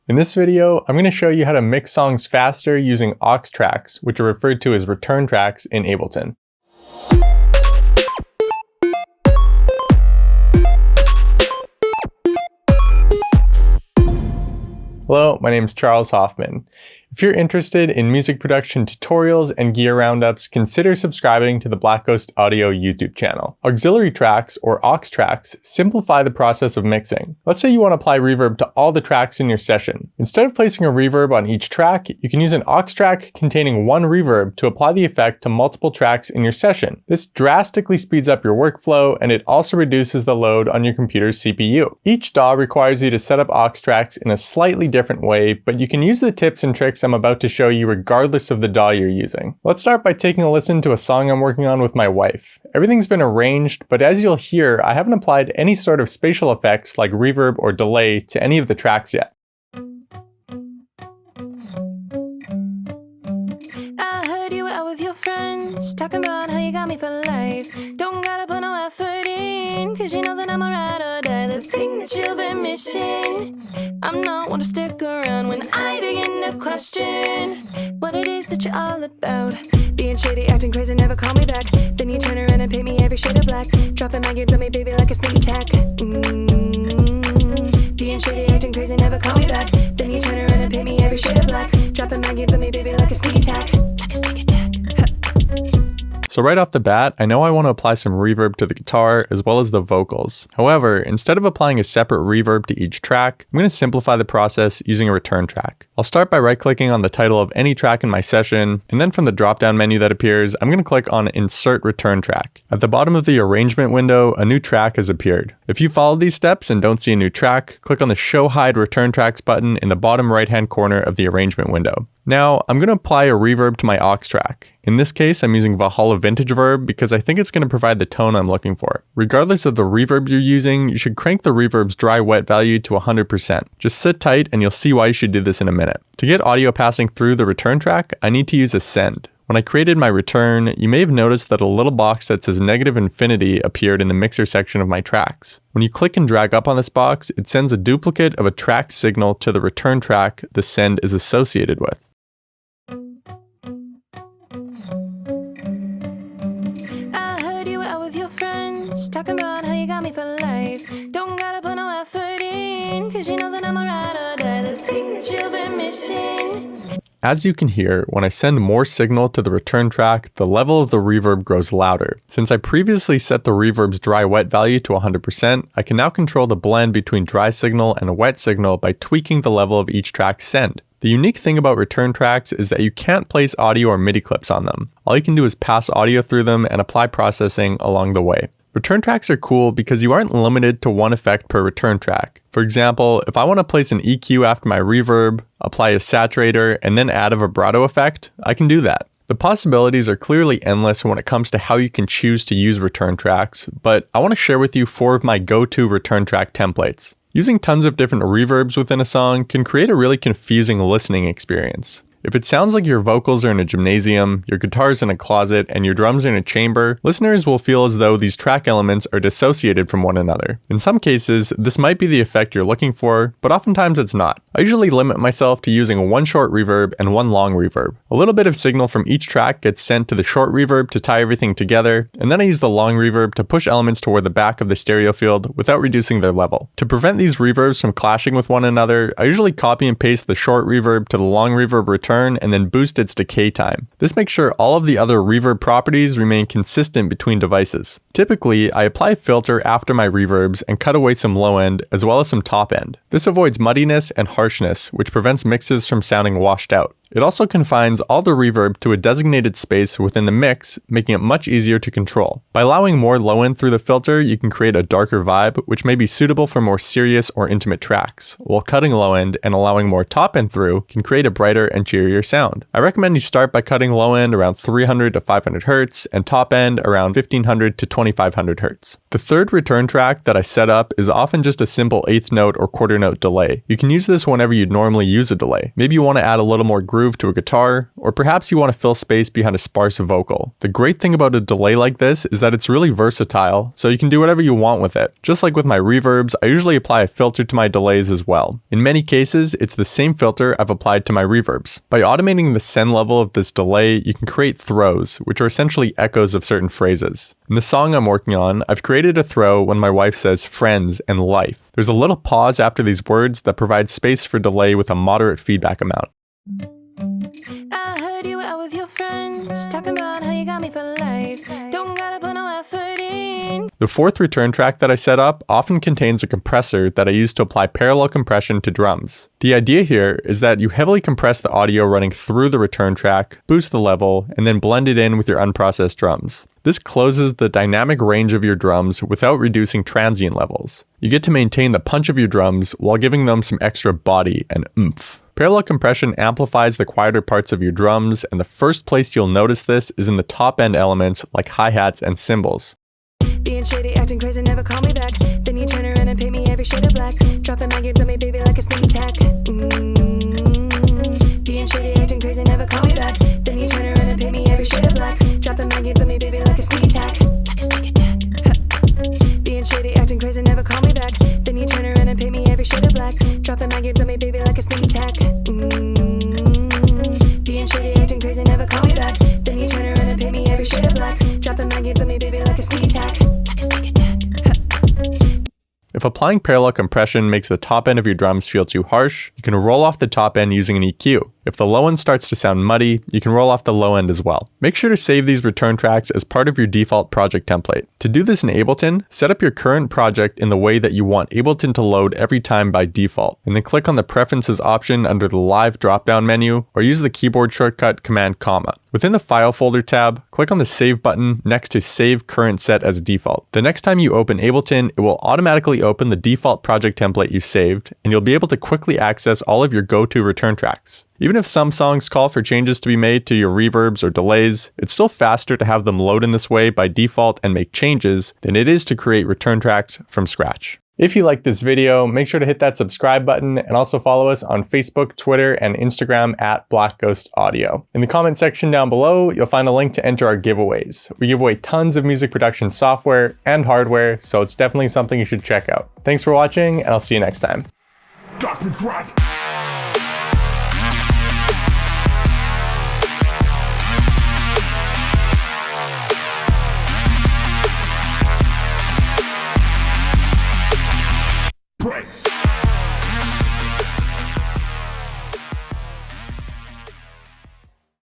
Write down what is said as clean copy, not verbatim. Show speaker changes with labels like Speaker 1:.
Speaker 1: In this video, I'm going to show you how to mix songs faster using aux tracks, which are referred to as return tracks in Ableton. Hello, my name is Charles Hoffman. If you're interested in music production tutorials and gear roundups, consider subscribing to the Black Ghost Audio YouTube channel. Auxiliary tracks, or aux tracks, simplify the process of mixing. Let's say you want to apply reverb to all the tracks in your session. Instead of placing a reverb on each track, you can use an aux track containing one reverb to apply the effect to multiple tracks in your session. This drastically speeds up your workflow, and it also reduces the load on your computer's CPU. Each DAW requires you to set up aux tracks in a slightly different way, but you can use the tips and tricks I'm about to show you regardless of the DAW you're using. Let's start by taking a listen to a song I'm working on with my wife. Everything's been arranged, but as you'll hear, I haven't applied any sort of spatial effects like reverb or delay to any of the tracks yet.
Speaker 2: I heard you were out with your friends, talking about how you got me for life. Don't gotta put no effort in, cause you know that I'm a ride or die. The thing that you've been missing, I'm not one to stick around when I begin to question what it is that you're all about. Being shady, acting crazy, never call me back. Then you turn around and paint me every shade of black. Dropping my games on me, baby, like a sneak attack. Being shady, acting crazy, never call me back. Then you turn around and paint me every shade of black. Dropping my games on me, baby, like a sneak attack. Like a sneak attack.
Speaker 1: So right off the bat, I know I want to apply some reverb to the guitar as well as the vocals. However, instead of applying a separate reverb to each track, I'm going to simplify the process using a return track. I'll start by right-clicking on the title of any track in my session, and then from the drop-down menu that appears, I'm going to click on Insert Return Track. At the bottom of the arrangement window, a new track has appeared. If you follow these steps and don't see a new track, click on the Show Hide Return Tracks button in the bottom right-hand corner of the arrangement window. Now, I'm going to apply a reverb to my aux track. In this case, I'm using Valhalla Vintage Verb because I think it's going to provide the tone I'm looking for. Regardless of the reverb you're using, you should crank the reverb's dry wet value to 100%. Just sit tight and you'll see why you should do this in a minute. To get audio passing through the return track, I need to use a send. When I created my return, you may have noticed that a little box that says -infinity appeared in the mixer section of my tracks. When you click and drag up on this box, it sends a duplicate of a track signal to the return track the send is associated with.
Speaker 2: Talking about how you got me for life. Don't gotta put no effort in, cause you know that I'm a ride or die. The thing that you've been missing.
Speaker 1: As you can hear, when I send more signal to the return track, the level of the reverb grows louder. Since I previously set the reverb's dry wet value to 100%, I can now control the blend between dry signal and a wet signal by tweaking the level of each track's send. The unique thing about return tracks is that you can't place audio or MIDI clips on them. All you can do is pass audio through them and apply processing along the way. Return tracks are cool because you aren't limited to one effect per return track. For example, if I want to place an EQ after my reverb, apply a saturator, and then add a vibrato effect, I can do that. The possibilities are clearly endless when it comes to how you can choose to use return tracks, but I want to share with you 4 of my go-to return track templates. Using tons of different reverbs within a song can create a really confusing listening experience. If it sounds like your vocals are in a gymnasium, your guitar's in a closet, and your drums are in a chamber, listeners will feel as though these track elements are dissociated from one another. In some cases, this might be the effect you're looking for, but oftentimes it's not. I usually limit myself to using one short reverb and one long reverb. A little bit of signal from each track gets sent to the short reverb to tie everything together, and then I use the long reverb to push elements toward the back of the stereo field without reducing their level. To prevent these reverbs from clashing with one another, I usually copy and paste the short reverb to the long reverb return and then boost its decay time. This makes sure all of the other reverb properties remain consistent between devices. Typically, I apply a filter after my reverbs and cut away some low end as well as some top end. This avoids muddiness and harshness, which prevents mixes from sounding washed out. It also confines all the reverb to a designated space within the mix, making it much easier to control. By allowing more low end through the filter, you can create a darker vibe, which may be suitable for more serious or intimate tracks, while cutting low end and allowing more top end through can create a brighter and cheerier sound. I recommend you start by cutting low end around 300 to 500 Hz and top end around 1500 to 2500 Hz. The third return track that I set up is often just a simple eighth note or quarter note delay. You can use this whenever you'd normally use a delay. Maybe you want to add a little more groove groove to a guitar, or perhaps you want to fill space behind a sparse vocal. The great thing about a delay like this is that it's really versatile, so you can do whatever you want with it. Just like with my reverbs, I usually apply a filter to my delays as well. In many cases, it's the same filter I've applied to my reverbs. By automating the send level of this delay, you can create throws, which are essentially echoes of certain phrases. In the song I'm working on, I've created a throw when my wife says friends and life. There's a little pause after these words that provides space for delay with a moderate feedback amount.
Speaker 2: I heard you were out with your friends, talking about how you got me for life. Don't gotta put no effort in.
Speaker 1: The fourth return track that I set up often contains a compressor that I use to apply parallel compression to drums. The idea here is that you heavily compress the audio running through the return track, boost the level, and then blend it in with your unprocessed drums. This closes the dynamic range of your drums without reducing transient levels. You get to maintain the punch of your drums while giving them some extra body and oomph. Parallel compression amplifies the quieter parts of your drums, and the first place you'll notice this is in the top end elements like hi-hats and cymbals.
Speaker 2: Being shady, acting crazy, never call me back. Then you turn around and paint me every shade of black. Dropping my games on me, baby, like a sneak attack. Being shady, acting crazy, never call me back. Then you turn around and paint me every shade of black. Dropping my games on me, baby, like a sneak attack. Like a sneak attack. Being shady, acting crazy, never call me back. Then you turn around and paint me every shade of black. Dropping my games on me, baby, like a sneak attack. Being shady, acting crazy, never call me back. Then you turn around and paint me every shade of black. Dropping my games on me, baby, like a sneak attack. Like a sneak attack.
Speaker 1: If applying parallel compression makes the top end of your drums feel too harsh, you can roll off the top end using an EQ. If the low end starts to sound muddy, you can roll off the low end as well. Make sure to save these return tracks as part of your default project template. To do this in Ableton, set up your current project in the way that you want Ableton to load every time by default, and then click on the Preferences option under the Live drop-down menu, or use the keyboard shortcut Command-. Within the File folder tab, click on the Save button next to Save Current Set as Default. The next time you open Ableton, it will automatically open the default project template you saved, and you'll be able to quickly access all of your go-to return tracks. Even if some songs call for changes to be made to your reverbs or delays, it's still faster to have them load in this way by default and make changes than it is to create return tracks from scratch. If you like this video, make sure to hit that subscribe button and also follow us on Facebook, Twitter, and Instagram at Black Ghost Audio. In the comment section down below, you'll find a link to enter our giveaways. We give away tons of music production software and hardware, so it's definitely something you should check out. Thanks for watching, and I'll see you next time.
Speaker 3: Dr. Trust.